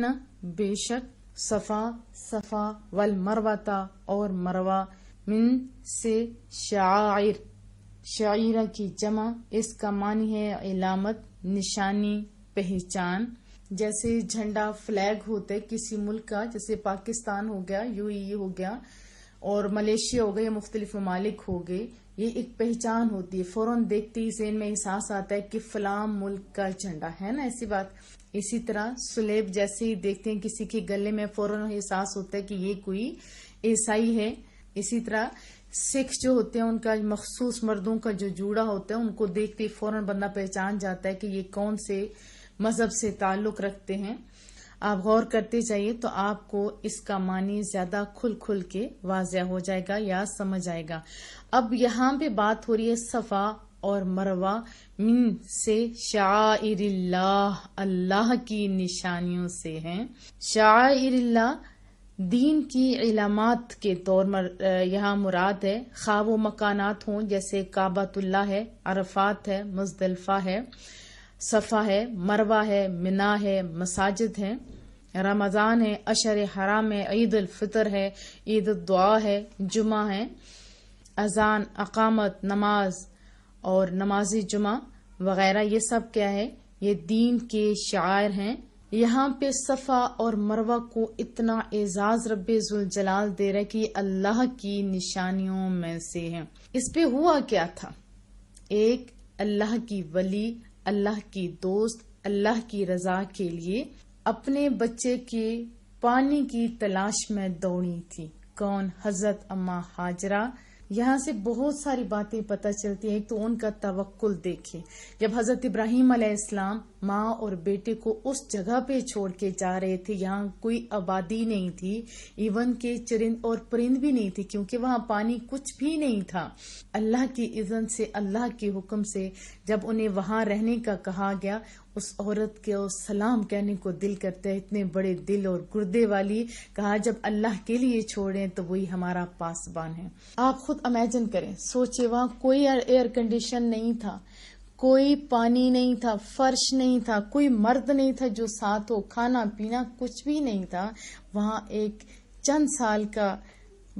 ان بے شک صفا صفا والمروہ اور مروہ من سے شعائر شعیرہ کی جمع، اس کا معنی ہے علامت، نشانی، پہچان۔ جیسے جھنڈا فلیگ ہوتے کسی ملک کا، جیسے پاکستان ہو گیا، UAE ہو گیا اور ملیشیا ہو گیا، یا مختلف ممالک ہو گئے، یہ ایک پہچان ہوتی ہے، فوراً دیکھتے ہی ذہن میں احساس آتا ہے کہ فلاں ملک کا جھنڈا ہے نا، ایسی بات۔ اسی طرح سلیب جیسے ہی دیکھتے ہیں کسی کے گلے میں، فوراً احساس ہوتا ہے کہ یہ کوئی عیسائی ہے۔ اسی طرح سکھ جو ہوتے ہیں، ان کا مخصوص مردوں کا جو جوڑا ہوتا ہے، ان کو دیکھتے ہی فوراً بندہ پہچان جاتا ہے کہ یہ کون سے مذہب سے تعلق رکھتے ہیں۔ آپ غور کرتے جائیے تو آپ کو اس کا معنی زیادہ کھل کے واضح ہو جائے گا یا سمجھ آئے گا۔ اب یہاں پہ بات ہو رہی ہے صفا اور مروہ من سے شعائر اللہ، اللہ کی نشانیوں سے ہیں۔ شعائر اللہ دین کی علامات کے طور یہاں مراد ہے، خواہ وہ مکانات ہوں جیسے کعبۃ اللہ ہے، عرفات ہے، مزدلفہ ہے، صفا ہے، مروہ ہے، منا ہے، مساجد ہیں، رمضان ہے، اشہر حرام ہے، عید الفطر ہے، عید الدعا ہے، جمعہ ہے، اذان، اقامت، نماز اور نماز جمعہ وغیرہ، یہ سب کیا ہے؟ یہ دین کے شعائر ہیں۔ یہاں پہ صفا اور مروہ کو اتنا اعزاز رب ذوالجلال دے رہا ہے کہ یہ اللہ کی نشانیوں میں سے ہیں۔ اس پہ ہوا کیا تھا؟ ایک اللہ کی ولی، اللہ کی دوست، اللہ کی رضا کے لیے اپنے بچے کے پانی کی تلاش میں دوڑی تھی۔ کون؟ حضرت اماں ہاجرہ۔ یہاں سے بہت ساری باتیں پتہ چلتی ہیں۔ ایک تو ان کا توکل دیکھیں، جب حضرت ابراہیم علیہ السلام ماں اور بیٹے کو اس جگہ پہ چھوڑ کے جا رہے تھے، یہاں کوئی آبادی نہیں تھی، ایون کے چرند اور پرند بھی نہیں تھی، کیونکہ وہاں پانی کچھ بھی نہیں تھا۔ اللہ کی اذن سے، اللہ کے حکم سے جب انہیں وہاں رہنے کا کہا گیا، اس عورت کے سلام کہنے کو دل کرتا ہے، اتنے بڑے دل اور گردے والی، کہا جب اللہ کے لیے چھوڑیں تو وہی ہمارا پاسبان ہے۔ آپ خود امیجن کریں، سوچے، وہاں کوئی ایئر کنڈیشن نہیں تھا، کوئی پانی نہیں تھا، فرش نہیں تھا، کوئی مرد نہیں تھا جو ساتھ ہو، کھانا پینا کچھ بھی نہیں تھا۔ وہاں ایک چند سال کا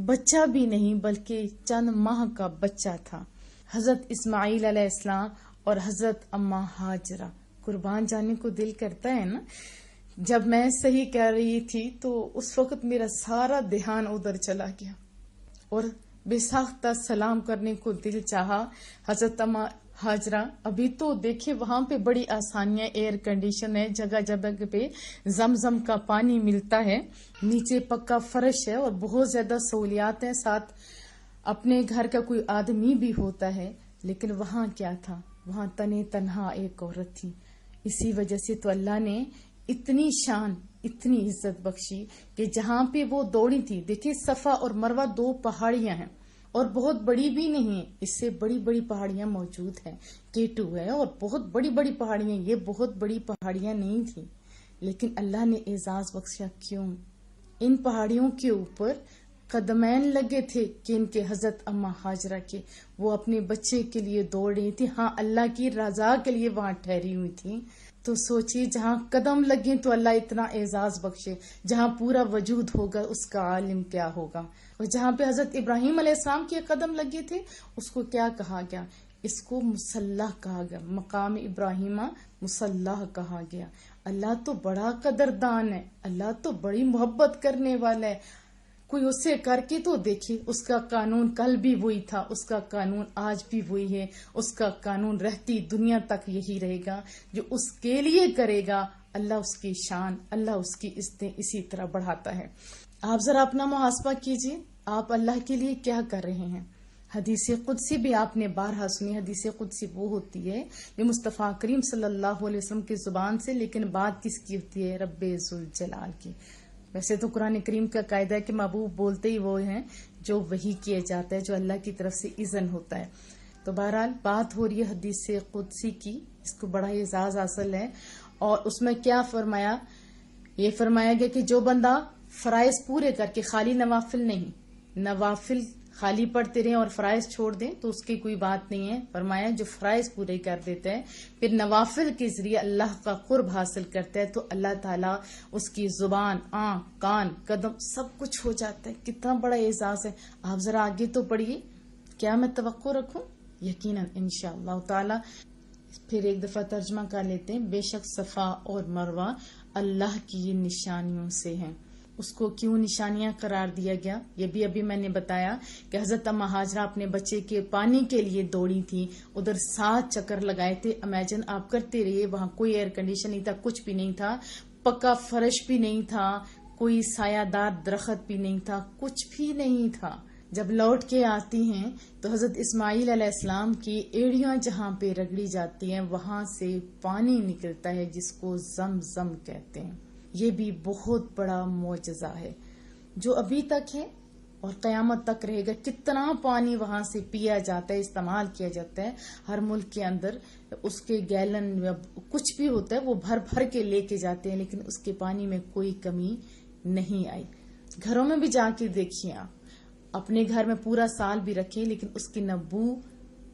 بچہ بھی نہیں بلکہ چند ماہ کا بچہ تھا، حضرت اسماعیل علیہ السلام اور حضرت اماں ہاجرہ۔ قربان جانے کو دل کرتا ہے نا۔ جب میں صحیح کہہ رہی تھی تو اس وقت میرا سارا دھیان ادھر چلا گیا اور بے ساختہ سلام کرنے کو دل چاہا۔ حضرت اماں ہاجرہ، ابھی تو دیکھیں وہاں پہ بڑی آسانیاں، ایئر کنڈیشن ہے، جگہ جگہ پہ زمزم کا پانی ملتا ہے، نیچے پکا فرش ہے اور بہت زیادہ سہولیات ہیں، ساتھ اپنے گھر کا کوئی آدمی بھی ہوتا ہے۔ لیکن وہاں کیا تھا؟ وہاں تنے تنہا ایک عورت تھی۔ اسی وجہ سے تو اللہ نے اتنی شان، اتنی عزت بخشی کہ جہاں پہ وہ دوڑی تھی، دیکھیں صفا اور مروہ دو پہاڑیاں ہیں اور بہت بڑی بھی نہیں ہیں، اس سے بڑی بڑی پہاڑیاں موجود ہیں، K2 ہے اور بہت بڑی بڑی پہاڑیاں، یہ بہت بڑی پہاڑیاں نہیں تھیں، لیکن اللہ نے اعزاز بخشا۔ کیوں؟ ان پہاڑیوں کے اوپر قدمین لگے تھے کہ ان کے حضرت اماں ہاجرہ کے، وہ اپنے بچے کے لیے دوڑ رہی تھی، ہاں اللہ کی رضا کے لیے وہاں ٹھہری ہوئی تھی۔ تو سوچیے، جہاں قدم لگے تو اللہ اتنا اعزاز بخشے، جہاں پورا وجود ہوگا اس کا عالم کیا ہوگا۔ اور جہاں پہ حضرت ابراہیم علیہ السلام کے قدم لگے تھے، اس کو کیا کہا گیا؟ اس کو مصلی کہا گیا، مقام ابراہیمہ مصلی کہا گیا۔ اللہ تو بڑا قدردان ہے، اللہ تو بڑی محبت کرنے والا ہے۔ کوئی اس سے کر کے تو دیکھے، اس کا قانون کل بھی وہی تھا، اس کا قانون آج بھی وہی ہے، اس کا قانون رہتی دنیا تک یہی رہے گا۔ جو اس کے لیے کرے گا، اللہ اس کی شان، اللہ اس کی عزتیں اسی طرح بڑھاتا ہے۔ آپ ذرا اپنا محاسبہ کیجئے، آپ اللہ کے لیے کیا کر رہے ہیں؟ حدیث قدسی بھی آپ نے بارہا سنی۔ حدیث قدسی وہ ہوتی ہے جو مصطفیٰ کریم صلی اللہ علیہ وسلم کی زبان سے، لیکن بات کس کی ہوتی ہے؟ رب ذوالجلال کی۔ ویسے تو قرآن کریم کا قاعدہ ہے کہ محبوب بولتے ہی وہ ہیں جو وحی کیا جاتا ہے، جو اللہ کی طرف سے اذن ہوتا ہے۔ تو بہرحال بات ہو رہی ہے حدیث قدسی کی، اس کو بڑا اعزاز حاصل ہے، اور اس میں کیا فرمایا؟ یہ فرمایا گیا کہ جو بندہ فرائض پورے کر کے، خالی نوافل نہیں، نوافل خالی پڑھتے رہیں اور فرائض چھوڑ دیں تو اس کی کوئی بات نہیں ہے. فرمایا جو فرائض پورے کر دیتا ہے پھر نوافل کے ذریعے اللہ کا قرب حاصل کرتا ہے تو اللہ تعالیٰ اس کی زبان، آنکھ، کان، قدم سب کچھ ہو جاتا ہے. کتنا بڑا اعزاز ہے. آپ ذرا آگے تو پڑھیے. کیا میں توقع رکھوں؟ یقیناً انشاءاللہ تعالیٰ. پھر ایک دفعہ ترجمہ کر لیتے ہیں. بے شک صفا اور مروہ اللہ کی یہ نشانیوں سے ہیں. اس کو کیوں نشانیاں قرار دیا گیا یہ بھی ابھی میں نے بتایا کہ حضرت اماں ہاجرہ اپنے بچے کے پانی کے لیے دوڑی تھی. ادھر 7 چکر لگائے تھے. امیجن آپ کرتے رہیے. وہاں کوئی ایئر کنڈیشن نہیں تھا، کچھ بھی نہیں تھا، پکا فرش بھی نہیں تھا، کوئی سایہ دار درخت بھی نہیں تھا، کچھ بھی نہیں تھا. جب لوٹ کے آتی ہیں تو حضرت اسماعیل علیہ السلام کی ایڑیاں جہاں پہ رگڑی جاتی ہیں وہاں سے پانی نکلتا ہے جس کو زمزم کہتے ہیں. یہ بھی بہت بڑا معجزہ ہے جو ابھی تک ہے اور قیامت تک رہے گا. کتنا پانی وہاں سے پیا جاتا ہے، استعمال کیا جاتا ہے. ہر ملک کے اندر اس کے گیلن یا کچھ بھی ہوتا ہے وہ بھر بھر کے لے کے جاتے ہیں لیکن اس کے پانی میں کوئی کمی نہیں آئی. گھروں میں بھی جا کے دیکھیے آپ. اپنے گھر میں پورا سال بھی رکھیں لیکن اس کی نہ بو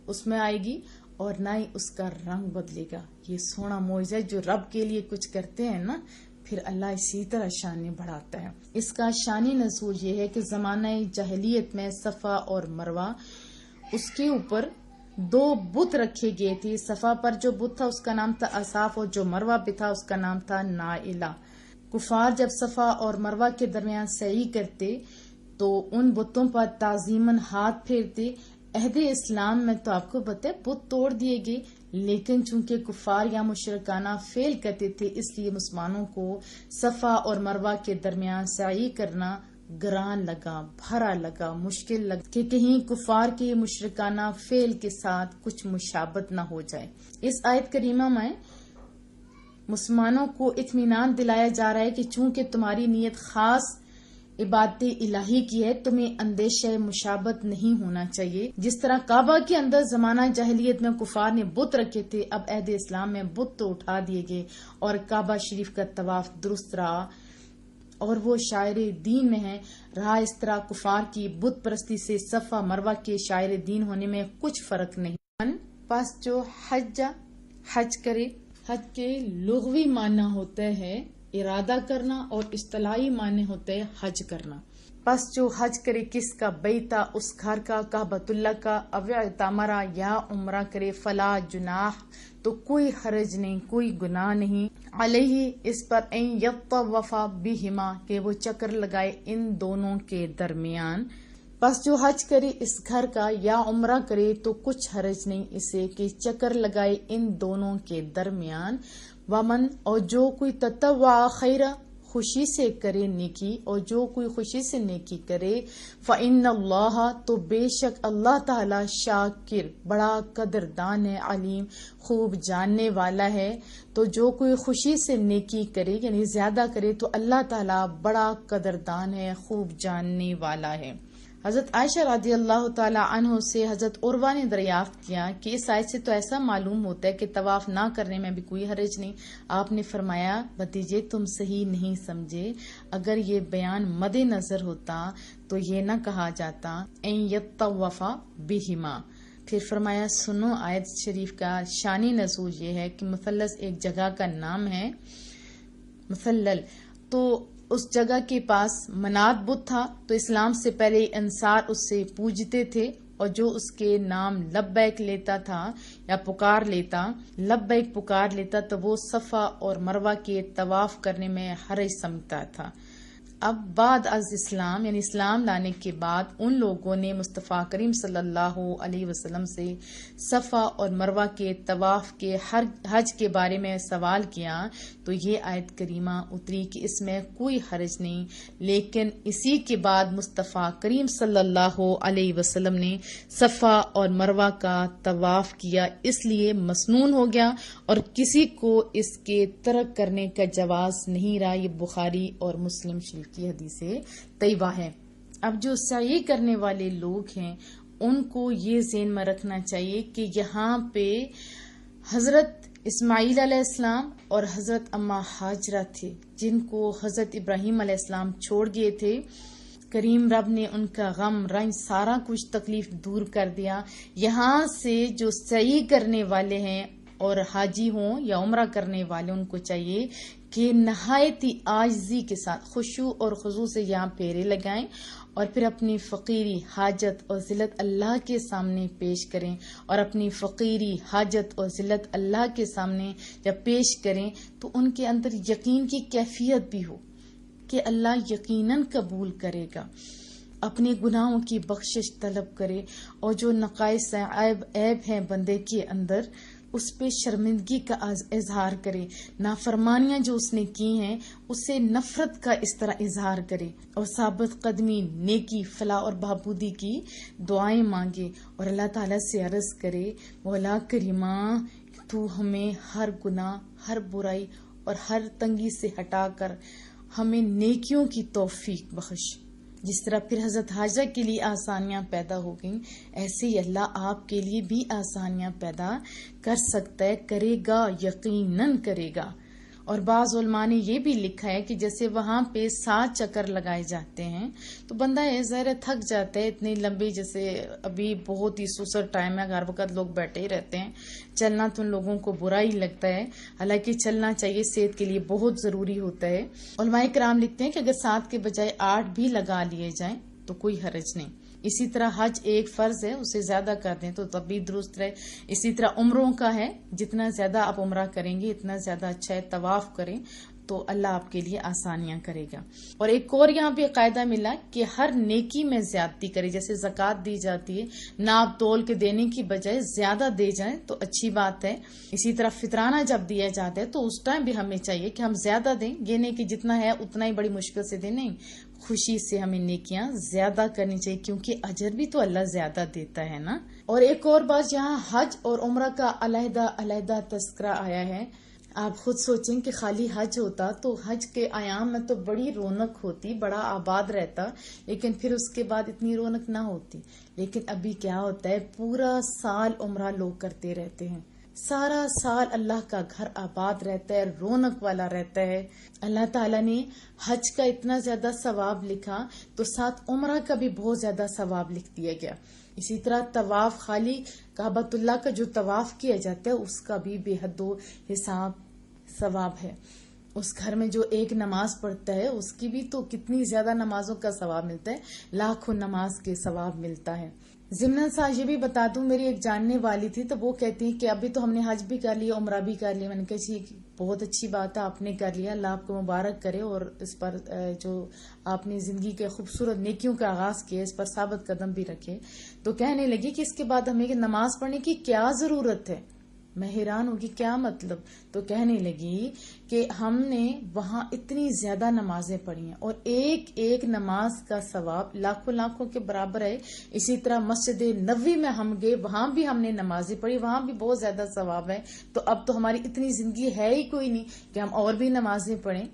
اس میں آئے گی اور نہ ہی اس کا رنگ بدلے گا. یہ سونا معجزہ ہے. جو رب کے لیے کچھ کرتے ہیں نا پھر اللہ اسی طرح شان بڑھاتا ہے. اس کا شانی نزول یہ ہے کہ زمانہ جاہلیت میں صفا اور مروہ اس کے اوپر 2 بت رکھے گئے تھے. صفا پر جو بت تھا اس کا نام تھا اصاف اور جو مروہ پہ تھا اس کا نام تھا نائلہ. کفار جب صفا اور مروہ کے درمیان سعی کرتے تو ان بتوں پر تعظیماً ہاتھ پھیرتے. عہد اسلام میں تو آپ کو پتہ ہے بت توڑ دیے گئے لیکن چونکہ کفار یا مشرکانہ فیل کرتے تھے اس لیے مسلمانوں کو صفا اور مروہ کے درمیان سعی کرنا گران لگا، بھرا لگا، مشکل لگا کہ کہیں کفار کے مشرکانہ فیل کے ساتھ کچھ مشابہت نہ ہو جائے. اس آیت کریمہ میں مسلمانوں کو اطمینان دلایا جا رہا ہے کہ چونکہ تمہاری نیت خاص عبادت الہی کی ہے تمہیں اندیشہ مشابہت نہیں ہونا چاہیے. جس طرح کعبہ کے اندر زمانہ جاہلیت میں کفار نے بت رکھے تھے اب عہد اسلام میں بت تو اٹھا دیے گئے اور کعبہ شریف کا طواف درست رہا اور وہ شاعر دین میں ہے. رہا اس طرح کفار کی بت پرستی سے صفا مروہ کے شاعر دین ہونے میں کچھ فرق نہیں. پس جو حج کرے. حج کے لغوی معنی ہوتا ہے ارادہ کرنا اور اصطلاحی معنی ہوتا ہے حج کرنا. پس جو حج کرے کس کا؟ بیتا اس گھر کا، کعبۃ اللہ کا، او اعتمرا یا عمرہ کرے فلا جناح تو کوئی حرج نہیں، کوئی گناہ نہیں. علیہ اس پر ان یطوف بہما کہ وہ چکر لگائے ان دونوں کے درمیان. پس جو حج کرے اس گھر کا یا عمرہ کرے تو کچھ حرج نہیں اسے کہ چکر لگائے ان دونوں کے درمیان. ومن اور جو کوئی تطوع خیرہ خوشی سے کرے نیکی اور جو کوئی خوشی سے نیکی کرے فإن اللہ تو بے شک اللہ تعالی شاکر بڑا قدردان ہے، علیم خوب جاننے والا ہے. تو جو کوئی خوشی سے نیکی کرے یعنی زیادہ کرے تو اللہ تعالی بڑا قدردان ہے، خوب جاننے والا ہے. حضرت عائشہ رضی اللہ تعالی عنہ سے حضرت عروہ نے دریافت کیا کہ اس آیت سے تو ایسا معلوم ہوتا ہے کہ طواف نہ کرنے میں بھی کوئی حرج نہیں. آپ نے فرمایا بھتیجے تم صحیح نہیں سمجھے. اگر یہ بیان مد نظر ہوتا تو یہ نہ کہا جاتا ان یطوف بہما. پھر فرمایا سنو آیت شریف کا شانی نزول یہ ہے کہ مثلث ایک جگہ کا نام ہے مثلل. تو اس جگہ کے پاس منات بت تھا تو اسلام سے پہلے انصار اس سے پوجتے تھے اور جو اس کے نام لبیک لیتا تھا یا پکار لیتا تو وہ صفا اور مروہ کے طواف کرنے میں حرج سمجھتا تھا. اب بعد از اسلام یعنی اسلام لانے کے بعد ان لوگوں نے مصطفیٰ کریم صلی اللہ علیہ وسلم سے صفا اور مروہ کے طواف کے حج کے بارے میں سوال کیا تو یہ آیت کریمہ اتری کہ اس میں کوئی حرج نہیں. لیکن اسی کے بعد مصطفیٰ کریم صلی اللہ علیہ وسلم نے صفا اور مروہ کا طواف کیا اس لیے مسنون ہو گیا اور کسی کو اس کے ترک کرنے کا جواز نہیں رہا. یہ بخاری اور مسلم شریف کی حدیث طیبہ ہے. اب جو سعی کرنے والے لوگ ہیں ان کو یہ ذہن میں رکھنا چاہیے کہ یہاں پہ حضرت اسماعیل علیہ السلام اور حضرت اماں ہاجرہ تھے جن کو حضرت ابراہیم علیہ السلام چھوڑ گئے تھے کریم رب نے ان کا غم رنج سارا کچھ تکلیف دور کر دیا. یہاں سے جو سعی کرنے والے ہیں اور حاجی ہوں یا عمرہ کرنے والے، ان کو چاہیے کہ نہایت ہی عاجزی کے ساتھ خشوع اور خضوع سے یہاں پھیرے لگائیں اور پھر اپنی فقیری حاجت اور ذلت اللہ کے سامنے پیش کریں. اور اپنی فقیری حاجت اور ذلت اللہ کے سامنے جب پیش کریں تو ان کے اندر یقین کی کیفیت بھی ہو کہ اللہ یقیناً قبول کرے گا. اپنے گناہوں کی بخشش طلب کرے اور جو نقائص عیب ہیں بندے کے اندر اس پہ شرمندگی کا اظہار کرے. نافرمانیاں جو اس نے کی ہیں اسے نفرت کا اس طرح اظہار کرے اور ثابت قدمی، نیکی، فلاح اور بہبودی کی دعائیں مانگے اور اللہ تعالیٰ سے عرض کرے مولا کریمہ تو ہمیں ہر گناہ، ہر برائی اور ہر تنگی سے ہٹا کر ہمیں نیکیوں کی توفیق بخش. جس طرح پھر حضرت حاجہ کے لیے آسانیاں پیدا ہو گئیں، ایسے ہی اللہ آپ کے لیے بھی آسانیاں پیدا کر سکتا ہے، کرے گا، یقیناً کرے گا. اور بعض علماء نے یہ بھی لکھا ہے کہ جیسے وہاں پہ 7 چکر لگائے جاتے ہیں تو بندہ ظاہر تھک جاتا ہے اتنی لمبی، جیسے ابھی بہت ہی سوسر ٹائم ہے، ہر وقت لوگ بیٹھے ہی رہتے ہیں، چلنا تو ان لوگوں کو برا ہی لگتا ہے، حالانکہ چلنا چاہیے، صحت کے لیے بہت ضروری ہوتا ہے. علماء کرام لکھتے ہیں کہ اگر 7 کے بجائے 8 بھی لگا لیے جائیں تو کوئی حرج نہیں. اسی طرح حج ایک فرض ہے، اسے زیادہ کر دیں تو تب بھی درست رہے. اسی طرح عمروں کا ہے، جتنا زیادہ آپ عمرہ کریں گے اتنا زیادہ اچھا ہے. طواف کریں تو اللہ آپ کے لیے آسانیاں کرے گا. اور ایک اور یہاں پہ قاعدہ ملا کہ ہر نیکی میں زیادتی کرے. جیسے زکوٰۃ دی جاتی ہے، ناپ تول کے دینے کی بجائے زیادہ دے جائیں تو اچھی بات ہے. اسی طرح فطرانہ جب دیا جاتا ہے تو اس ٹائم بھی ہمیں چاہیے کہ ہم زیادہ دیں، یہ نہیں کہ جتنا ہے اتنا ہی بڑی مشکل سے دیں، نہیں، خوشی سے ہمیں نیکیاں زیادہ کرنی چاہیے کیونکہ اجر بھی تو اللہ زیادہ دیتا ہے نا. اور ایک اور بات، یہاں حج اور عمرہ کا علیحدہ علیحدہ تذکرہ آیا ہے. آپ خود سوچیں کہ خالی حج ہوتا تو حج کے ایام میں تو بڑی رونق ہوتی، بڑا آباد رہتا، لیکن پھر اس کے بعد اتنی رونق نہ ہوتی. لیکن ابھی کیا ہوتا ہے، پورا سال عمرہ لوگ کرتے رہتے ہیں، سارا سال اللہ کا گھر آباد رہتا ہے، رونق والا رہتا ہے. اللہ تعالیٰ نے حج کا اتنا زیادہ ثواب لکھا تو ساتھ عمرہ کا بھی بہت زیادہ ثواب لکھ دیا گیا. اسی طرح طواف، خالی کعبۃ اللہ کا جو طواف کیا جاتا ہے اس کا بھی بے حد و حساب ثواب ہے. اس گھر میں جو ایک نماز پڑھتا ہے اس کی بھی تو کتنی زیادہ نمازوں کا ثواب ملتا ہے، لاکھوں نماز کے ثواب ملتا ہے. ضمن سا یہ بھی بتا دوں، میری ایک جاننے والی تھی تو وہ کہتی ہیں کہ ابھی تو ہم نے حج بھی کر لیا، عمرہ بھی کر لیا. میں نے کہا جی بہت اچھی بات ہے، آپ نے کر لیا، اللہ آپ کو مبارک کرے اور اس پر جو آپ نے زندگی کے خوبصورت نیکیوں کا آغاز کیا اس پر ثابت قدم بھی رکھے. تو کہنے لگی کہ اس کے بعد ہمیں نماز پڑھنے کی کیا ضرورت ہے. میں حیران ہوگی کیا مطلب. تو کہنے لگی کہ ہم نے وہاں اتنی زیادہ نمازیں پڑھی ہیں اور ایک ایک نماز کا ثواب لاکھوں لاکھوں کے برابر ہے. اسی طرح مسجد نبوی میں ہم گئے، وہاں بھی ہم نے نمازیں پڑھی، وہاں بھی بہت زیادہ ثواب ہے. تو اب تو ہماری اتنی زندگی ہے ہی کوئی نہیں کہ ہم اور بھی نمازیں پڑھیں.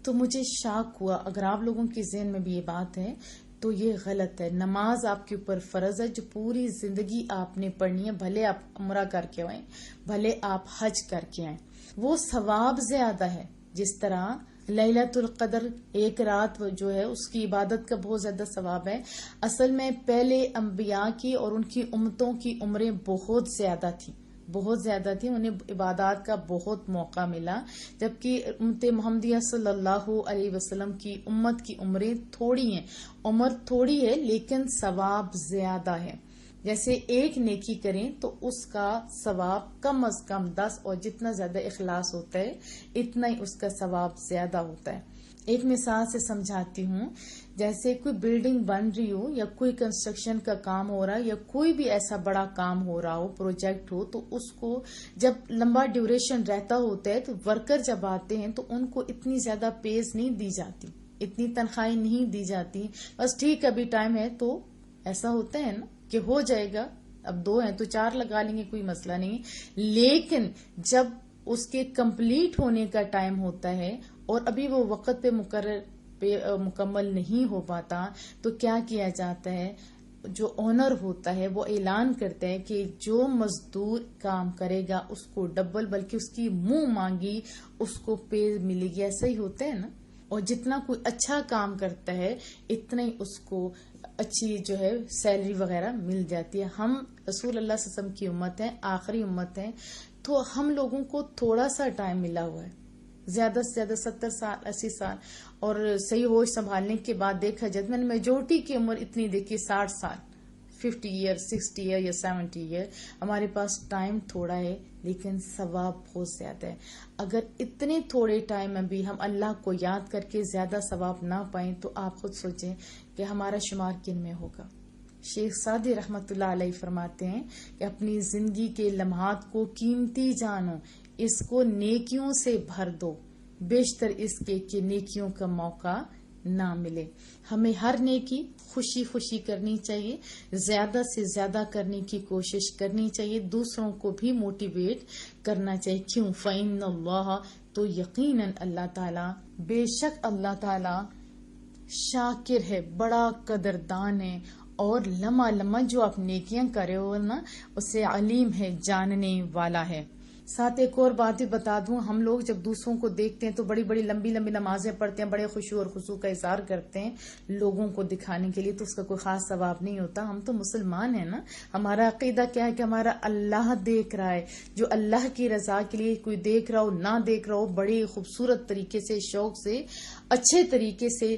تو مجھے شاک ہوا. اگر آپ لوگوں کے ذہن میں بھی یہ بات ہے تو یہ غلط ہے. نماز آپ کے اوپر فرض ہے جو پوری زندگی آپ نے پڑھنی ہے، بھلے آپ عمرہ کر کے آئیں، بھلے آپ حج کر کے آئیں، وہ ثواب زیادہ ہے. جس طرح لیلۃ القدر ایک رات جو ہے اس کی عبادت کا بہت زیادہ ثواب ہے. اصل میں پہلے انبیاء کی اور ان کی امتوں کی عمریں بہت زیادہ تھیں، بہت زیادہ تھی، انہیں عبادات کا بہت موقع ملا، جبکہ امت محمدیہ صلی اللہ علیہ وسلم کی امت کی عمریں تھوڑی ہیں. عمر تھوڑی ہے لیکن ثواب زیادہ ہے. جیسے ایک نیکی کریں تو اس کا ثواب کم از کم 10، اور جتنا زیادہ اخلاص ہوتا ہے اتنا ہی اس کا ثواب زیادہ ہوتا ہے. ایک مثال سے سمجھاتی ہوں. جیسے کوئی بلڈنگ بن رہی ہو یا کوئی کنسٹرکشن کا کام ہو رہا ہے یا کوئی بھی ایسا بڑا کام ہو رہا ہو، پروجیکٹ ہو، تو اس کو جب لمبا ڈیوریشن رہتا ہوتا ہے تو ورکر جب آتے ہیں تو ان کو اتنی زیادہ پیز نہیں دی جاتی، اتنی تنخواہیں نہیں دی جاتی. بس ٹھیک ابھی ٹائم ہے تو ایسا ہوتا ہے نا کہ ہو جائے گا، اب 2 ہیں تو 4 لگا لیں گے، کوئی مسئلہ نہیں. لیکن جب اس کے کمپلیٹ ہونے کا ٹائم ہوتا ہے اور ابھی وہ وقت پہ مکمل نہیں ہو پاتا تو کیا کیا جاتا ہے، جو اونر ہوتا ہے وہ اعلان کرتا ہے کہ جو مزدور کام کرے گا اس کو ڈبل، بلکہ اس کی منہ مانگی اس کو پے ملے گی. ایسا ہی ہوتا ہے نا. اور جتنا کوئی اچھا کام کرتا ہے اتنا ہی اس کو اچھی جو ہے سیلری وغیرہ مل جاتی ہے. ہم رسول اللہ صلی اللہ علیہ وسلم کی امت ہیں، آخری امت ہیں، تو ہم لوگوں کو تھوڑا سا ٹائم ملا ہوا ہے، زیادہ سے زیادہ 70 سال 80 سال، اور صحیح ہوش سنبھالنے کے بعد دیکھا جائے میں نے میجورٹی کی عمر اتنی دیکھی 60 سال، 50 ایئر 60 ایئر یا 70 ایئر. ہمارے پاس ٹائم تھوڑا ہے لیکن ثواب بہت زیادہ ہے. اگر اتنے تھوڑے ٹائم میں بھی ہم اللہ کو یاد کر کے زیادہ ثواب نہ پائیں تو آپ خود سوچیں کہ ہمارا شمار کن میں ہوگا. شیخ سعدی رحمت اللہ علیہ فرماتے ہیں کہ اپنی زندگی کے لمحات کو قیمتی جانو، اس کو نیکیوں سے بھر دو، بیشتر اس کے کہ نیکیوں کا موقع نہ ملے. ہمیں ہر نیکی خوشی خوشی کرنی چاہیے، زیادہ سے زیادہ کرنے کی کوشش کرنی چاہیے، دوسروں کو بھی موٹیویٹ کرنا چاہیے. کیوں؟ فَإِنَّ اللَّهَ، تو یقیناً اللہ تعالیٰ، بے شک اللہ تعالیٰ شاکر ہے، بڑا قدردان ہے، اور لمحہ لمحہ جو آپ نیکیاں کرے ہو نا اسے علیم ہے، جاننے والا ہے. ساتھ ایک اور بات بھی بتا دوں، ہم لوگ جب دوسروں کو دیکھتے ہیں تو بڑی بڑی لمبی لمبی نمازیں پڑھتے ہیں، بڑے خشوع اور خضوع کا اظہار کرتے ہیں لوگوں کو دکھانے کے لیے، تو اس کا کوئی خاص ثواب نہیں ہوتا. ہم تو مسلمان ہیں نا، ہمارا عقیدہ کیا ہے کہ ہمارا اللہ دیکھ رہا ہے. جو اللہ کی رضا کے لیے کوئی دیکھ رہا ہو نہ دیکھ رہا ہو، بڑی خوبصورت طریقے سے، شوق سے، اچھے طریقے سے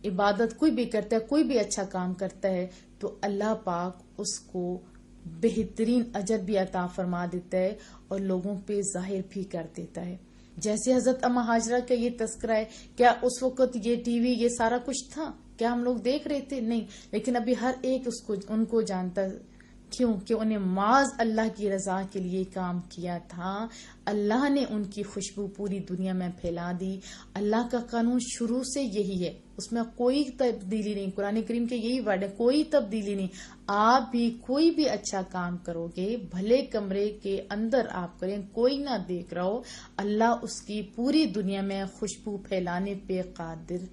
عبادت کوئی بھی کرتا ہے، کوئی بھی اچھا کام کرتا ہے، تو اللہ پاک اس کو بہترین اجر بھی عطا فرما دیتا ہے اور لوگوں پہ ظاہر بھی کر دیتا ہے. جیسے حضرت اما ہاجرہ کا یہ تذکرہ ہے، کیا اس وقت یہ ٹی وی یہ سارا کچھ تھا؟ کیا ہم لوگ دیکھ رہے تھے؟ نہیں، لیکن ابھی ہر ایک ان کو جانتا. کیوں؟ کہ انہیں معاذ اللہ کی رضا کے لیے کام کیا تھا. اللہ نے ان کی خوشبو پوری دنیا میں پھیلا دی. اللہ کا قانون شروع سے یہی ہے، اس میں کوئی تبدیلی نہیں. قرآن کریم کے یہی ورڈ ہے، کوئی تبدیلی نہیں. آپ بھی کوئی بھی اچھا کام کرو گے، بھلے کمرے کے اندر آپ کریں، کوئی نہ دیکھ رہا ہو، اللہ اس کی پوری دنیا میں خوشبو پھیلانے پہ قادر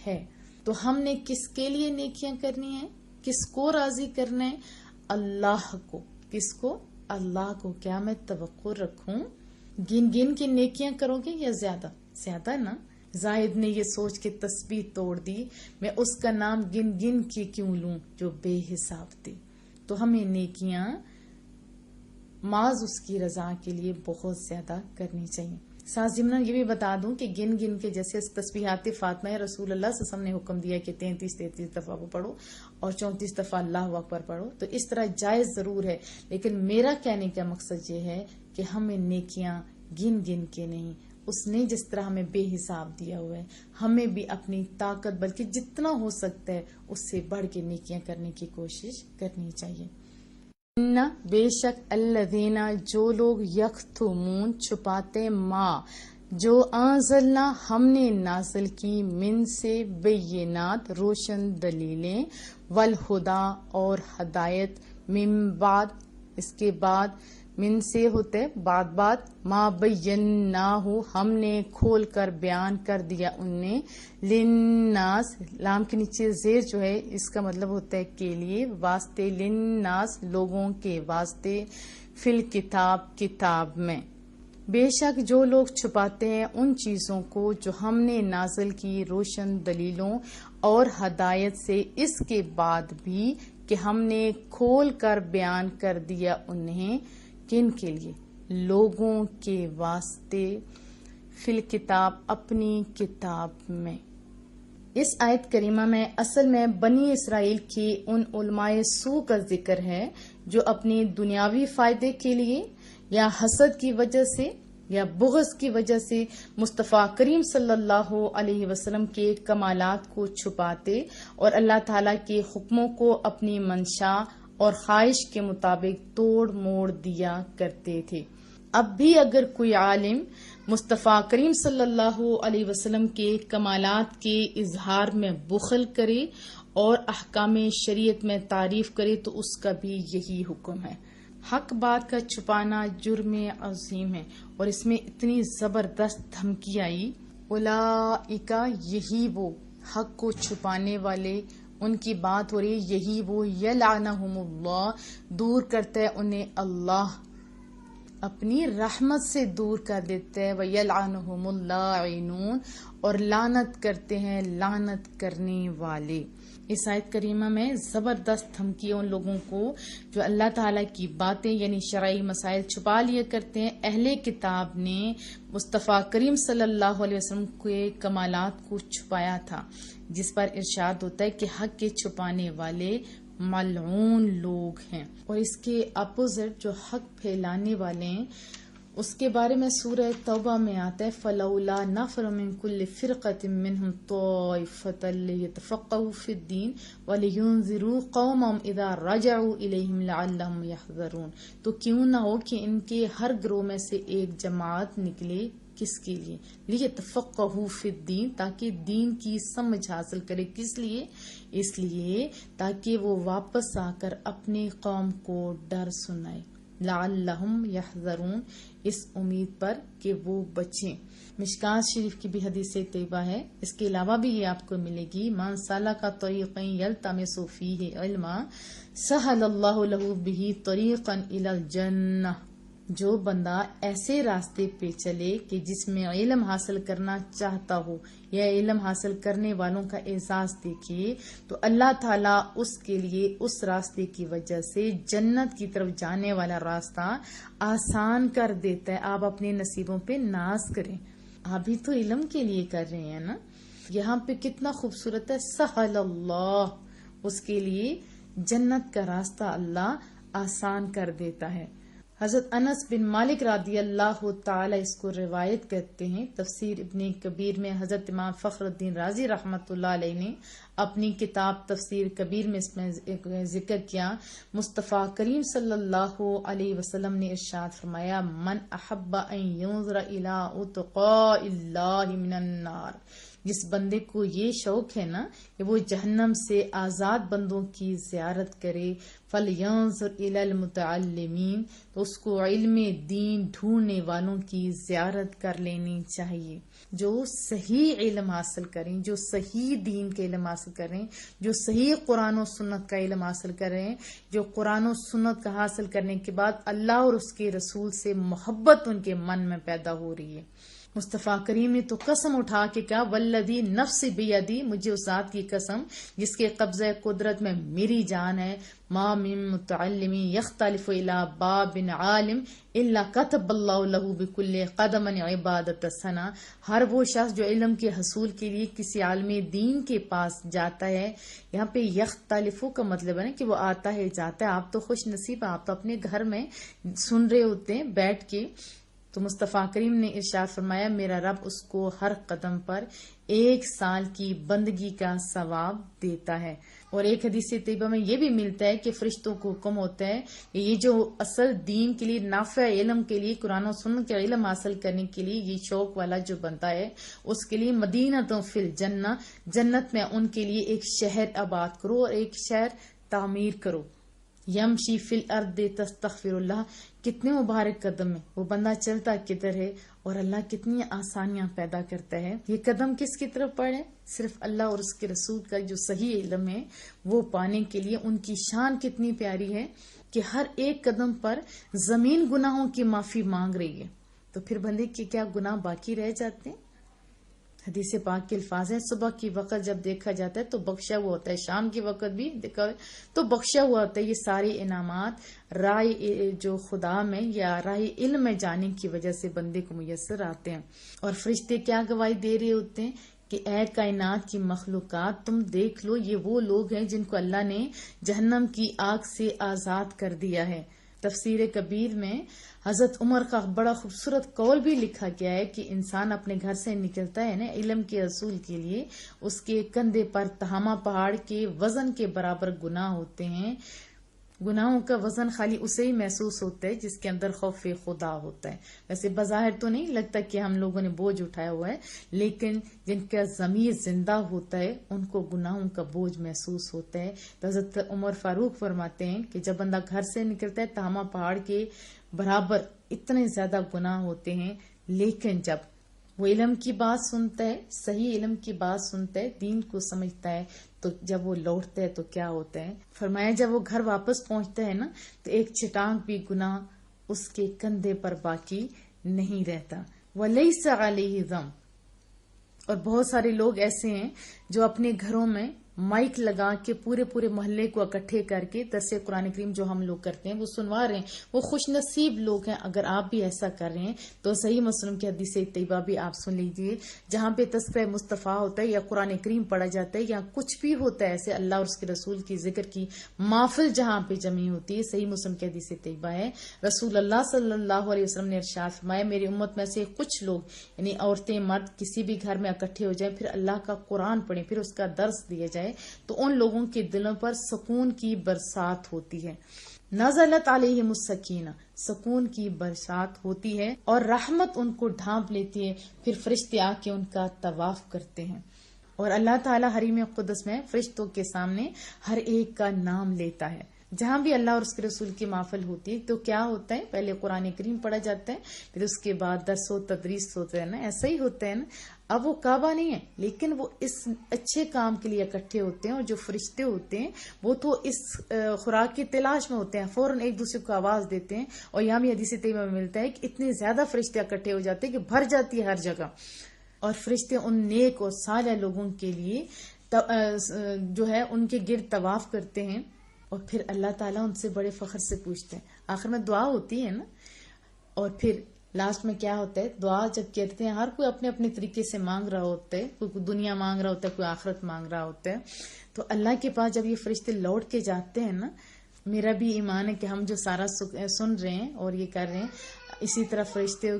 ہے. تو ہم نے کس کے لیے نیکیاں کرنی ہیں؟ کس کو راضی کرنا ہے؟ اللہ کو. کس کو؟ اللہ کو. کیا میں توقع رکھوں گن گن کے نیکیاں کرو گے یا زیادہ؟ زیادہ نا. زاہد نے یہ سوچ کے تسبیح توڑ دی، میں اس کا نام گن گن کے کیوں لوں جو بے حساب تھی. تو ہمیں نیکیاں معاذ اس کی رضا کے لیے بہت زیادہ کرنی چاہیے. ساتھ ضمن یہ بھی بتا دوں کہ گن گن کے جیسے تسبیحات فاطمہ رسول اللہ صلی اللہ علیہ وسلم نے حکم دیا کہ 33 دفعہ وہ پڑھو اور 34 دفعہ اللہ اکبر پڑھو، تو اس طرح جائز ضرور ہے، لیکن میرا کہنے کا مقصد یہ ہے کہ ہمیں نیکیاں گن گن کے نہیں، اس نے جس طرح ہمیں بے حساب دیا ہوا ہے، ہمیں بھی اپنی طاقت بلکہ جتنا ہو سکتا ہے اس سے بڑھ کے نیکیاں کرنے کی کوشش کرنی چاہیے. بے شک الذین، جو لوگ یکتمون چھپاتے، ما جو انزلنا ہم نے نازل کی، من سے بینات روشن دلیلیں، والہدا اور ہدایت، من بعد اس کے بعد، من سے ہوتے بعد ما بیناہ ہم نے کھول کر بیان کر دیا انہیں، للناس لام کے نیچے زیر جو ہے اس کا مطلب ہوتا ہے کے لیے، واسطے، للناس لوگوں کے واسطے، فی الکتاب کتاب میں. بے شک جو لوگ چھپاتے ہیں ان چیزوں کو جو ہم نے نازل کی روشن دلیلوں اور ہدایت سے، اس کے بعد بھی کہ ہم نے کھول کر بیان کر دیا انہیں. کن کے لیے؟ لوگوں کے واسطے، فی الکتاب اپنی کتاب میں. اس آیت کریمہ میں اصل میں بنی اسرائیل کی ان علماء سو کا ذکر ہے جو اپنی دنیاوی فائدے کے لیے یا حسد کی وجہ سے یا بغض کی وجہ سے مصطفیٰ کریم صلی اللہ علیہ وسلم کے کمالات کو چھپاتے اور اللہ تعالیٰ کے حکموں کو اپنی منشا اور خواہش کے مطابق توڑ موڑ دیا کرتے تھے. اب بھی اگر کوئی عالم مصطفیٰ کریم صلی اللہ علیہ وسلم کے کمالات کے اظہار میں بخل کرے اور احکام شریعت میں تعریف کرے تو اس کا بھی یہی حکم ہے. حق بات کا چھپانا جرم عظیم ہے اور اس میں اتنی زبردست دھمکی آئی. اولئک، یہی وہ حق کو چھپانے والے، ان کی بات ہو رہی، یہی وہ یلعنہم اللہ، دور کرتا ہے انہیں اللہ، اپنی رحمت سے دور کر دیتے ہیں. وَيَلْعَنُهُمُ اللَّاعِنُونَ اور لعنت کرتے ہیں لعنت کرنے والے. اس آیت کریمہ میں زبردست دھمکی ان لوگوں کو جو اللہ تعالیٰ کی باتیں یعنی شرعی مسائل چھپا لیا کرتے ہیں. اہل کتاب نے مصطفیٰ کریم صلی اللہ علیہ وسلم کے کمالات کو چھپایا تھا، جس پر ارشاد ہوتا ہے کہ حق کے چھپانے والے ملعون لوگ ہیں. اور اس کے اپوزٹ جو حق پھیلانے والے ہیں اس کے بارے میں سورہ توبہ میں آتا ہے فَلَوْلَا نَفَرَ مِن كُلِّ فِرْقَةٍ مِّنْهُمْ طَائِفَةٌ لِيَتَفَقَّهُوا فِي الدِّينِ وَلِيُنذِرُوا قَوْمَهُمْ إِذَا رَجَعُوا إِلَيْهِمْ لَعَلَّهُمْ يَحْذَرُونَ. تو کیوں نہ ہو کہ ان کے ہر گروہ میں سے ایک جماعت نکلے، کس کے لیے؟ لِيَتَفَقَّهُوا فِي الدِّينِ، تاکہ دین کی سمجھ حاصل کرے. کس لیے؟ اس لیے تاکہ وہ واپس آ کر اپنی قوم کو ڈر سنائے. لعلہم یحذرون، اس امید پر کہ وہ بچیں. مشکات شریف کی بھی حدیث طیبہ ہے. اس کے علاوہ بھی یہ آپ کو ملے گی من سلک طریقا یلتمس فیہ علما سہل اللہ لہ بہ طریقا الی الجنہ. جو بندہ ایسے راستے پہ چلے کہ جس میں علم حاصل کرنا چاہتا ہو یا علم حاصل کرنے والوں کا اعزاز دیکھے تو اللہ تعالیٰ اس کے لیے اس راستے کی وجہ سے جنت کی طرف جانے والا راستہ آسان کر دیتا ہے. آپ اپنے نصیبوں پہ ناز کریں. آپ بھی تو علم کے لیے کر رہے ہیں نا. یہاں پہ کتنا خوبصورت ہے سہل اللہ، اس کے لیے جنت کا راستہ اللہ آسان کر دیتا ہے. حضرت انس بن مالک رضی اللہ تعالی اس کو روایت کرتے ہیں. تفسیر ابن کبیر میں حضرت امام فخر الدین رازی رحمۃ اللہ علیہ نے اپنی کتاب تفسیر کبیر میں اس میں ذکر کیا. مصطفیٰ کریم صلی اللہ علیہ وسلم نے ارشاد فرمایا من احب ان ينظر الى اتقاء اللہ من النار. جس بندے کو یہ شوق ہے نا کہ وہ جہنم سے آزاد بندوں کی زیارت کرے فَلْيَنظُرْ إِلَى الْمُتَعَلِّمِينَ، تو اس کو علم دین ڈھونڈنے والوں کی زیارت کر لینی چاہیے. جو صحیح علم حاصل کریں، جو صحیح دین کے علم حاصل کریں، جو صحیح قرآن و سنت کا علم حاصل کریں، جو قرآن و سنت کا حاصل کرنے کے بعد اللہ اور اس کے رسول سے محبت ان کے من میں پیدا ہو رہی ہے. مصطفیٰ کریم نے تو قسم اٹھا کے کہا والذی نفس بیدی، مجھے اس ذات کی قسم جس کے قبضہ قدرت میں میری جان ہے، ما من متعلم یختلف الی باب عالم الا کتب اللہ لہ بکل قدم عبادت سنہ. ہر وہ شخص جو علم کے حصول کے لیے کسی عالم دین کے پاس جاتا ہے، یہاں پہ یختلفو کا مطلب ہے نا کہ وہ آتا ہے جاتا ہے. آپ تو خوش نصیب، آپ تو اپنے گھر میں سن رہے ہوتے ہیں بیٹھ کے. تو مصطفیٰ کریم نے ارشاد فرمایا میرا رب اس کو ہر قدم پر 1 سال کی بندگی کا ثواب دیتا ہے. اور ایک حدیث طیبہ میں یہ بھی ملتا ہے کہ فرشتوں کو حکم ہوتا ہے کہ یہ جو اصل دین کے لیے نافع علم کے لیے قرآن و سنت کے علم حاصل کرنے کے لیے یہ شوق والا جو بنتا ہے اس کے لیے مدینہ فی الجنہ، جنت میں ان کے لیے ایک شہر آباد کرو اور ایک شہر تعمیر کرو. یمشی فی الارض تستغفر اللہ، کتنے مبارک قدم ہے. وہ بندہ چلتا کدھر ہے اور اللہ کتنی آسانیاں پیدا کرتا ہے. یہ قدم کس کی طرف پڑے؟ صرف اللہ اور اس کے رسول کا جو صحیح علم ہے وہ پانے کے لیے. ان کی شان کتنی پیاری ہے کہ ہر ایک قدم پر زمین گناہوں کی معافی مانگ رہی ہے. تو پھر بندے کے کیا گناہ باقی رہ جاتے ہیں؟ حدیث پاک کے الفاظ ہیں صبح کی وقت جب دیکھا جاتا ہے تو بخشا ہوا ہوتا ہے، شام کی وقت بھی دیکھا تو بخشا ہوا ہوتا ہے. یہ سارے انعامات راہ جو خدا میں یا راہ علم میں جانے کی وجہ سے بندے کو میسر آتے ہیں. اور فرشتے کیا گواہی دے رہے ہوتے ہیں کہ اے کائنات کی مخلوقات تم دیکھ لو، یہ وہ لوگ ہیں جن کو اللہ نے جہنم کی آگ سے آزاد کر دیا ہے. تفسیر کبیر میں حضرت عمر کا بڑا خوبصورت قول بھی لکھا گیا ہے کہ انسان اپنے گھر سے نکلتا ہے نا علم کے حصول کے لیے، اس کے کندھے پر تہامہ پہاڑ کے وزن کے برابر گناہ ہوتے ہیں. گناہوں کا وزن خالی اسے ہی محسوس ہوتا ہے جس کے اندر خوف خدا ہوتا ہے. ویسے بظاہر تو نہیں لگتا کہ ہم لوگوں نے بوجھ اٹھایا ہوا ہے، لیکن جن کا ضمیر زندہ ہوتا ہے ان کو گناہوں کا بوجھ محسوس ہوتا ہے. تو حضرت عمر فاروق فرماتے ہیں کہ جب بندہ گھر سے نکلتا ہے تہامہ پہاڑ کے برابر اتنے زیادہ گناہ ہوتے ہیں، لیکن جب وہ علم کی بات سنتا ہے، صحیح علم کی بات سنتا ہے، دین کو سمجھتا ہے، تو جب وہ لوٹتا ہے تو کیا ہوتا ہے؟ فرمایا جب وہ گھر واپس پہنچتا ہے نا تو ایک چٹان بھی گناہ اس کے کندھے پر باقی نہیں رہتا. وَلَيْسَ عَلَيْهِ ذَنْبٌ. اور بہت سارے لوگ ایسے ہیں جو اپنے گھروں میں مائک لگا کے پورے محلے کو اکٹھے کر کے درس قرآن کریم جو ہم لوگ کرتے ہیں وہ سنوا رہے ہیں. وہ خوش نصیب لوگ ہیں. اگر آپ بھی ایسا کر رہے ہیں تو صحیح مسلم کی حدیث طیبہ بھی آپ سن لیجئے, جہاں پہ تذکرہ مصطفیٰ ہوتا ہے یا قرآن کریم پڑھا جاتا ہے یا کچھ بھی ہوتا ہے ایسے اللہ اور اس کے رسول کی ذکر کی محفل جہاں پہ جمع ہوتی ہے, صحیح مسلم کی حدیث طیبہ ہے, رسول اللہ صلی اللہ علیہ وسلم نے ارشاد فرمایا میری امت میں سے کچھ لوگ یعنی عورتیں مرد کسی بھی گھر میں اکٹھے ہو جائیں, پھر اللہ کا قرآن پڑھیں, پھر اس کا درس دیا جائے تو ان لوگوں کے دلوں پر سکون کی برسات ہوتی ہے. نزلت علیہم السکینہ, سکون کی برسات ہوتی ہے اور رحمت ان کو ڈھانپ لیتی ہے. پھر فرشتے آ کے ان کا طواف کرتے ہیں اور اللہ تعالیٰ حریم قدس میں فرشتوں کے سامنے ہر ایک کا نام لیتا ہے. جہاں بھی اللہ اور اس کے رسول کی محفل ہوتی ہے تو کیا ہوتا ہے, پہلے قرآن کریم پڑھا جاتا ہے, پھر اس کے بعد درس و تدریس ہوتا ہے نا, ایسا ہی ہوتا ہے نا. اب وہ کعبہ نہیں ہے لیکن وہ اس اچھے کام کے لیے اکٹھے ہوتے ہیں, اور جو فرشتے ہوتے ہیں وہ تو اس خوراک کی تلاش میں ہوتے ہیں, فوراً ایک دوسرے کو آواز دیتے ہیں. اور یہاں بھی حدیث طیبہ میں ملتا ہے کہ اتنے زیادہ فرشتے اکٹھے ہو جاتے ہیں کہ بھر جاتی ہے ہر جگہ, اور فرشتے ان نیک اور صالح لوگوں کے لیے جو ہے ان کے گرد طواف کرتے ہیں. اور پھر اللہ تعالیٰ ان سے بڑے فخر سے پوچھتے ہیں, آخر میں دعا ہوتی ہے نا, اور پھر لاسٹ میں کیا ہوتا ہے, دعا جب کہتے ہیں ہر کوئی اپنے اپنے طریقے سے مانگ رہا ہوتا ہے, کوئی دنیا مانگ رہا ہوتا ہے, کوئی آخرت مانگ رہا ہوتا ہے, تو اللہ کے پاس جب یہ فرشتے لوٹ کے جاتے ہیں نا, میرا بھی ایمان ہے کہ ہم جو سارا سن رہے ہیں اور یہ کر رہے ہیں, اسی طرح فرشتے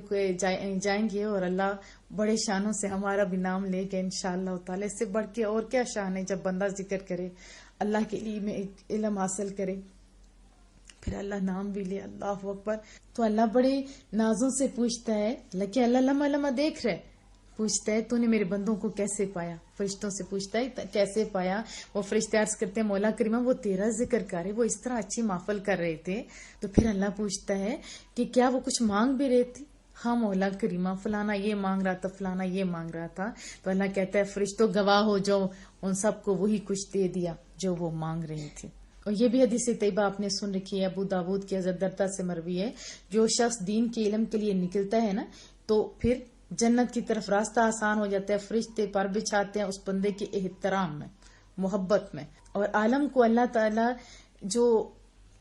جائیں گے اور اللہ بڑے شانوں سے ہمارا بھی نام لے گا انشاءاللہ تعالی. اس سے بڑھ کے اور کیا شان ہے جب بندہ ذکر کرے, اللہ کے لیے علم حاصل کرے, پھر اللہ نام بھی لے, اللہ اکبر. تو اللہ بڑے نازوں سے پوچھتا ہے, کہ اللہ لمحہ لمحہ دیکھ رہے, پوچھتا ہے تو نے میرے بندوں کو کیسے پایا. فرشتوں سے پوچھتا ہے کیسے پایا. وہ فرشتے عرض کرتے ہیں مولا کریمہ وہ تیرا ذکر کرے, وہ اس طرح اچھی محفل کر رہے تھے. تو پھر اللہ پوچھتا ہے کہ کیا وہ کچھ مانگ بھی رہے تھے. ہاں مولا کریمہ فلانا یہ مانگ رہا تھا, فلانا یہ مانگ رہا تھا. تو اللہ کہتا ہے فرشتوں گواہ ہو جاؤ, ان سب کو وہی کچھ دے دیا جو وہ مانگ رہے تھے. اور یہ بھی حدیث طیبہ آپ نے سن رکھی ہے, ابو داود کی حضرت دردہ سے مروی ہے, جو شخص دین کے علم کے لیے نکلتا ہے نا تو پھر جنت کی طرف راستہ آسان ہو جاتا ہے. فرشتے پر بچھاتے ہیں اس بندے کے احترام میں, محبت میں. اور عالم کو اللہ تعالیٰ جو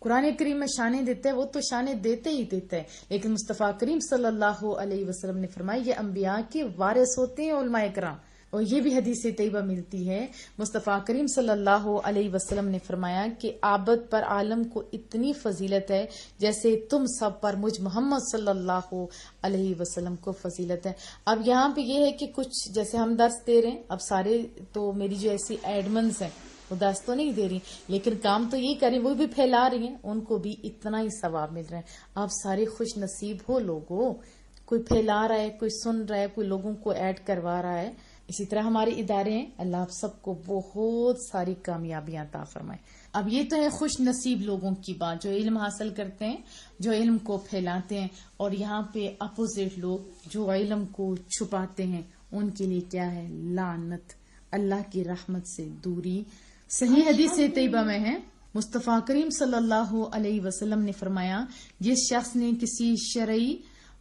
قرآن کریم میں شانیں دیتا ہے وہ تو شانیں دیتے ہی دیتا ہے, لیکن مصطفیٰ کریم صلی اللہ علیہ وسلم نے فرمایا یہ انبیاء کے وارث ہوتے ہیں علماء کرام. اور یہ بھی حدیث طیبہ ملتی ہے, مصطفیٰ کریم صلی اللہ علیہ وسلم نے فرمایا کہ عابد پر عالم کو اتنی فضیلت ہے جیسے تم سب پر مجھ محمد صلی اللہ علیہ وسلم کو فضیلت ہے. اب یہاں پہ یہ ہے کہ کچھ جیسے ہم درس دے رہے ہیں, اب سارے تو میری جو ایسی ایڈمنز ہیں وہ درس تو نہیں دے رہی لیکن کام تو یہ کریں, وہ بھی پھیلا رہی ہیں, ان کو بھی اتنا ہی ثواب مل رہا ہے. آپ سارے خوش نصیب ہو لوگوں, کوئی پھیلا رہا ہے, کوئی سن رہا ہے, کوئی لوگوں کو ایڈ کروا رہا ہے. اسی طرح ہمارے ادارے ہیں, اللہ آپ سب کو بہت ساری کامیابیاں عطا فرمائے. اب یہ تو ہے خوش نصیب لوگوں کی بات جو علم حاصل کرتے ہیں, جو علم کو پھیلاتے ہیں. اور یہاں پہ اپوزٹ لوگ جو علم کو چھپاتے ہیں ان کے لیے کیا ہے, لعنت, اللہ کی رحمت سے دوری. صحیح حدیث طیبہ میں ہے, مصطفیٰ کریم صلی اللہ علیہ وسلم نے فرمایا جس شخص نے کسی شرعی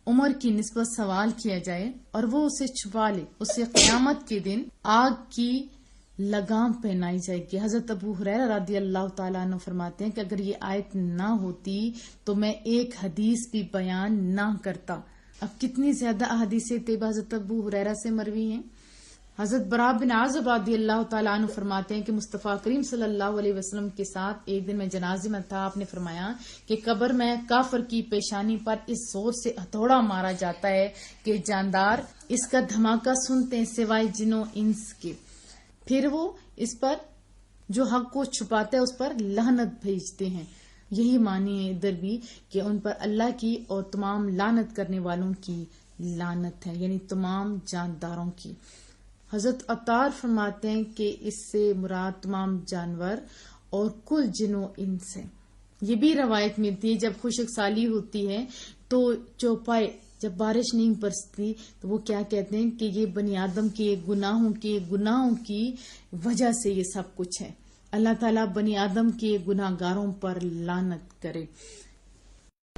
عمر کی نسبت سوال کیا جائے اور وہ اسے چھپا لے, اسے قیامت کے دن آگ کی لگام پہنائی جائے گی. حضرت ابو ہریرہ رضی اللہ تعالیٰ عنہ فرماتے ہیں کہ اگر یہ آیت نہ ہوتی تو میں ایک حدیث بھی بیان نہ کرتا. اب کتنی زیادہ احادیث طیبہ حضرت ابو ہریرہ سے مروی ہیں. حضرت براء بن عازب رضی اللہ تعالیٰ عنہ فرماتے ہیں کہ مصطفیٰ کریم صلی اللہ علیہ وسلم کے ساتھ ایک دن میں جنازے میں تھا. آپ نے فرمایا کہ قبر میں کافر کی پیشانی پر اس زور سے ہتھوڑا مارا جاتا ہے کہ جاندار اس کا دھماکہ سنتے ہیں سوائے جنوں انس کے. پھر وہ اس پر جو حق کو چھپاتا ہے اس پر لعنت بھیجتے ہیں. یہی معنی ہے ادھر بھی کہ ان پر اللہ کی اور تمام لعنت کرنے والوں کی لعنت ہے, یعنی تمام جانداروں کی. حضرت عطار فرماتے ہیں کہ اس سے مراد تمام جانور اور کل جنوں انس ہیں. یہ بھی روایت ملتی ہے جب خشک سالی ہوتی ہے تو چوپائے جب بارش نہیں برستی تو وہ کیا کہتے ہیں کہ یہ بنی آدم کے گناہوں کی وجہ سے یہ سب کچھ ہے. اللہ تعالیٰ بنی آدم کے گناہ گاروں پر لعنت کرے.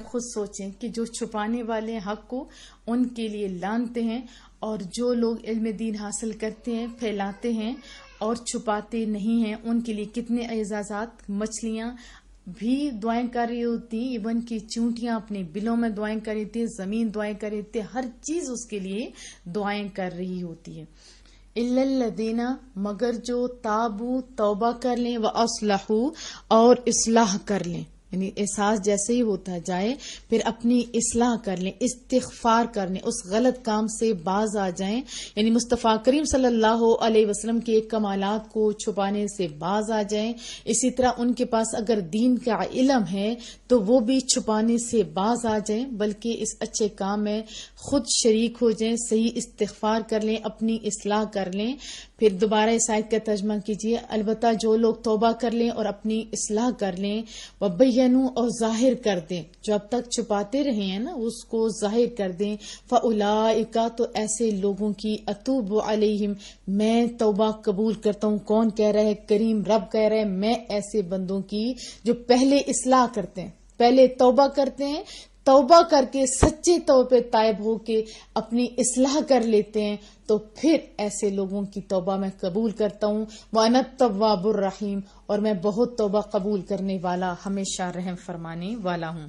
خود سوچیں کہ جو چھپانے والے ہیں حق کو، ان کے لیے لانتے ہیں، اور جو لوگ علم دین حاصل کرتے ہیں، پھیلاتے ہیں اور چھپاتے نہیں ہیں، ان کے لیے کتنے اعزازات۔ مچھلیاں بھی دعائیں کر رہی ہوتی ہیں، ایون کی چونٹیاں اپنے بلوں میں دعائیں کر رہی ہوتی ہیں، زمین دعائیں کر رہی ہوتی ہے، ہر چیز اس کے لیے دعائیں کر رہی ہوتی ہے۔ الا الذین، مگر جو تابو، توبہ کر لیں، واصلحوا، اور اصلاح کر لیں، یعنی احساس جیسے ہی ہوتا جائے پھر اپنی اصلاح کر لیں، استغفار کر لیں، اس غلط کام سے باز آ جائیں، یعنی مصطفیٰ کریم صلی اللہ علیہ وسلم کے کمالات کو چھپانے سے باز آ جائیں۔ اسی طرح ان کے پاس اگر دین کا علم ہے تو وہ بھی چھپانے سے باز آ جائیں، بلکہ اس اچھے کام میں خود شریک ہو جائیں، صحیح استغفار کر لیں، اپنی اصلاح کر لیں۔ پھر دوبارہ اس آیت کا ترجمہ کیجیے، البتہ جو لوگ توبہ کر لیں اور اپنی اصلاح کر لیں، وبینوا، اور ظاہر کر دیں، جو اب تک چھپاتے رہے ہیں نا اس کو ظاہر کر دیں، فاولئک، تو ایسے لوگوں کی اتوب علیہم، میں توبہ قبول کرتا ہوں۔ کون کہہ رہا ہے؟ کریم رب کہہ رہے ہیں، میں ایسے بندوں کی جو پہلے اصلاح کرتے ہیں، پہلے توبہ کرتے ہیں، توبہ کر کے سچے طور پہ تائب ہو کے اپنی اصلاح کر لیتے ہیں، تو پھر ایسے لوگوں کی توبہ میں قبول کرتا ہوں۔ وَأَنَا التَّوَّابُ الرَّحِيمُ، اور میں بہت توبہ قبول کرنے والا، ہمیشہ رحم فرمانے والا ہوں۔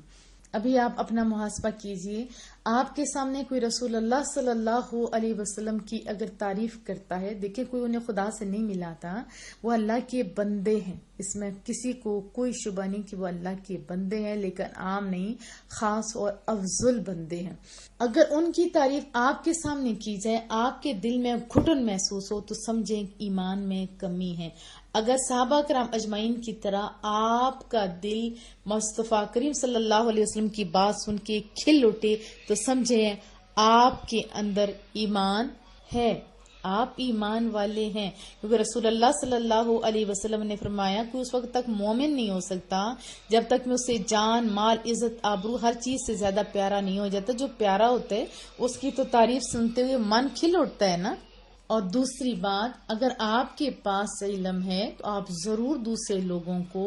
ابھی آپ اپنا محاسبہ کیجئے، آپ کے سامنے کوئی رسول اللہ صلی اللہ علیہ وسلم کی اگر تعریف کرتا ہے، دیکھیں کوئی انہیں خدا سے نہیں ملا تھا، وہ اللہ کے بندے ہیں، اس میں کسی کو کوئی شبہ نہیں کہ وہ اللہ کے بندے ہیں، لیکن عام نہیں، خاص اور افضل بندے ہیں۔ اگر ان کی تعریف آپ کے سامنے کی جائے، آپ کے دل میں گھٹن محسوس ہو، تو سمجھیں ایمان میں کمی ہے۔ اگر صحابہ کرام اجمعین کی طرح آپ کا دل مصطفیٰ کریم صلی اللہ علیہ وسلم کی بات سن کے کھل اٹھے، تو سمجھیں آپ کے اندر ایمان ہے، آپ ایمان والے ہیں، کیونکہ رسول اللہ صلی اللہ علیہ وسلم نے فرمایا کہ اس وقت تک مومن نہیں ہو سکتا جب تک میں اسے جان، مال، عزت، آبرو ہر چیز سے زیادہ پیارا نہیں ہو جاتا۔ جو پیارا ہوتا ہے اس کی تو تعریف سنتے ہوئے من کھل اٹھتا ہے نا۔ اور دوسری بات، اگر آپ کے پاس علم ہے تو آپ ضرور دوسرے لوگوں کو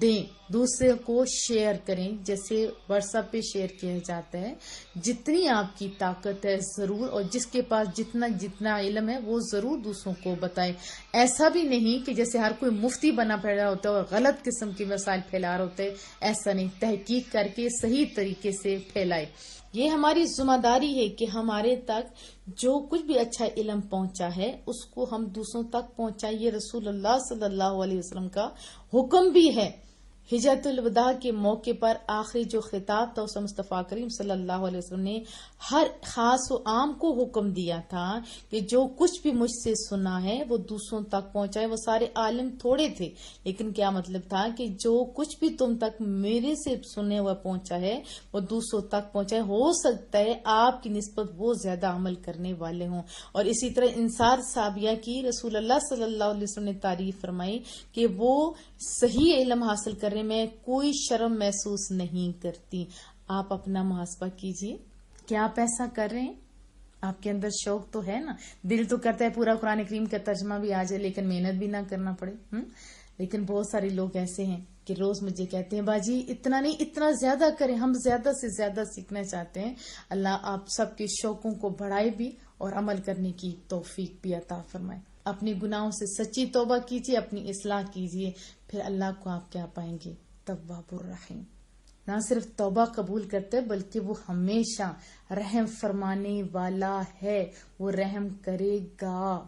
دیں، دوسرے کو شیئر کریں، جیسے واٹس ایپ پہ شیئر کیا جاتا ہے۔ جتنی آپ کی طاقت ہے ضرور، اور جس کے پاس جتنا علم ہے وہ ضرور دوسروں کو بتائے۔ ایسا بھی نہیں کہ جیسے ہر کوئی مفتی بنا پھیلا ہوتا ہے اور غلط قسم کی مسائل پھیلا رہا ہوتا ہے، ایسا نہیں، تحقیق کر کے صحیح طریقے سے پھیلائے۔ یہ ہماری ذمہ داری ہے کہ ہمارے تک جو کچھ بھی اچھا علم پہنچا ہے اس کو ہم دوسروں تک پہنچائیں۔ یہ رسول اللہ صلی اللہ علیہ وسلم کا حکم بھی ہے۔ ہجرت الوداع کے موقع پر آخری جو خطاب تھا اس مصطفیٰ کریم صلی اللہ علیہ وسلم نے ہر خاص و عام کو حکم دیا تھا کہ جو کچھ بھی مجھ سے سنا ہے وہ دوسروں تک پہنچائے۔ وہ سارے عالم تھوڑے تھے، لیکن کیا مطلب تھا کہ جو کچھ بھی تم تک میرے سے سنے ہوا پہنچا ہے وہ دوسروں تک پہنچائے۔ ہو سکتا ہے آپ کی نسبت وہ زیادہ عمل کرنے والے ہوں۔ اور اسی طرح انصار صحابیہ کی رسول اللہ صلی اللہ علیہ وسلم نے تعریف فرمائی کہ وہ صحیح علم حاصل کرنے میں کوئی شرم محسوس نہیں کرتی۔ آپ اپنا محاسبہ کیجئے، کیا آپ ایسا کر رہے ہیں؟ آپ کے اندر شوق تو ہے نا، دل تو کرتا ہے پورا قرآن کریم کا ترجمہ بھی آ جائے لیکن محنت بھی نہ کرنا پڑے۔ لیکن بہت سارے لوگ ایسے ہیں کہ روز مجھے کہتے ہیں باجی اتنا نہیں، اتنا زیادہ کریں، ہم زیادہ سے زیادہ سیکھنا چاہتے ہیں۔ اللہ آپ سب کے شوقوں کو بڑھائے بھی اور عمل کرنے کی توفیق بھی عطا فرمائے۔ اپنی گناہوں سے سچی توبہ کیجیے، اپنی اصلاح کیجیے، پھر اللہ کو آپ کیا پائیں گے؟ تواب الرحیم۔ نہ صرف توبہ قبول کرتے بلکہ وہ ہمیشہ رحم فرمانے والا ہے، وہ رحم کرے گا۔